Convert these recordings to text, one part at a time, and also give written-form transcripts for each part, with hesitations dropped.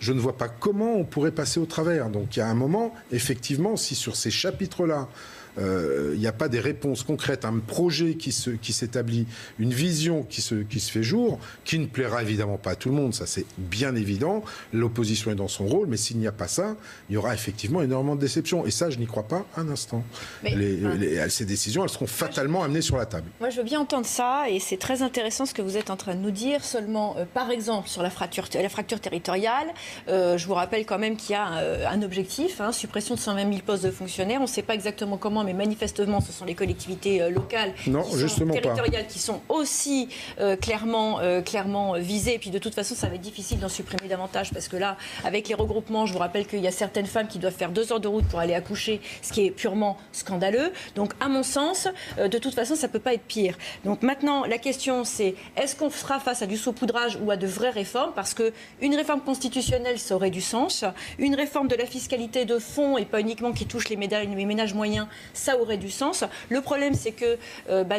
je ne vois pas comment on pourrait passer au travers. Donc il y a un moment, effectivement, si sur ces chapitres-là, il n'y a pas des réponses concrètes, un projet qui s'établit, une vision qui se fait jour, qui ne plaira évidemment pas à tout le monde, ça c'est bien évident, l'opposition est dans son rôle, mais s'il n'y a pas ça, il y aura effectivement énormément de déceptions. Et ça, je n'y crois pas un instant. Ces décisions, elles seront fatalement amenées sur la table. Moi, je veux bien entendre ça, et c'est très intéressant ce que vous êtes en train de nous dire. Seulement, par exemple, sur la fracture territoriale, je vous rappelle quand même qu'il y a un objectif, suppression de 120 000 postes de fonctionnaires. On ne sait pas exactement comment, mais manifestement, ce sont les collectivités locales, territoriales, qui sont aussi clairement visées. Et puis, de toute façon, ça va être difficile d'en supprimer davantage, parce que là, avec les regroupements, je vous rappelle qu'il y a certaines femmes qui doivent faire 2 heures de route pour aller accoucher, ce qui est purement scandaleux. Donc, à mon sens, de toute façon, ça ne peut pas être pire. Donc, maintenant, la question, c'est est-ce qu'on sera face à du saupoudrage ou à de vraies réformes? Parce qu'une réforme constitutionnelle, ça aurait du sens. Une réforme de la fiscalité de fond, et pas uniquement qui touche les ménages moyens, ça aurait du sens. Le problème, c'est que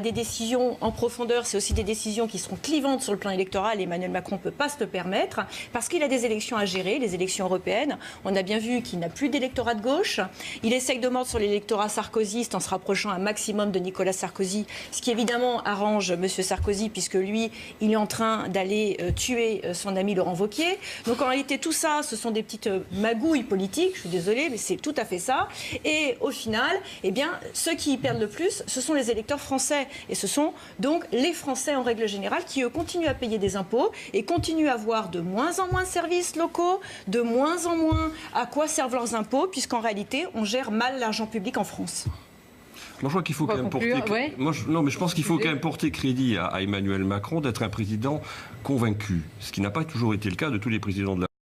des décisions en profondeur, c'est aussi des décisions qui seront clivantes sur le plan électoral. Emmanuel Macron ne peut pas se le permettre, parce qu'il a des élections à gérer, les élections européennes. On a bien vu qu'il n'a plus d'électorat de gauche. Il essaye de mordre sur l'électorat sarkozyste en se rapprochant un maximum de Nicolas Sarkozy, ce qui évidemment arrange M. Sarkozy, puisque lui, il est en train d'aller tuer son ami Laurent Wauquiez. Donc en réalité, tout ça, ce sont des petites magouilles politiques, je suis désolée, mais c'est tout à fait ça. Et au final, ceux qui y perdent le plus, ce sont les électeurs français. Et ce sont donc les Français en règle générale qui, eux, continuent à payer des impôts et continuent à avoir de moins en moins de services locaux, de moins en moins à quoi servent leurs impôts, puisqu'en réalité, on gère mal l'argent public en France. Moi, je crois qu'il faut quand même je pense qu'il faut quand même porter crédit à Emmanuel Macron d'être un président convaincu, ce qui n'a pas toujours été le cas de tous les présidents de la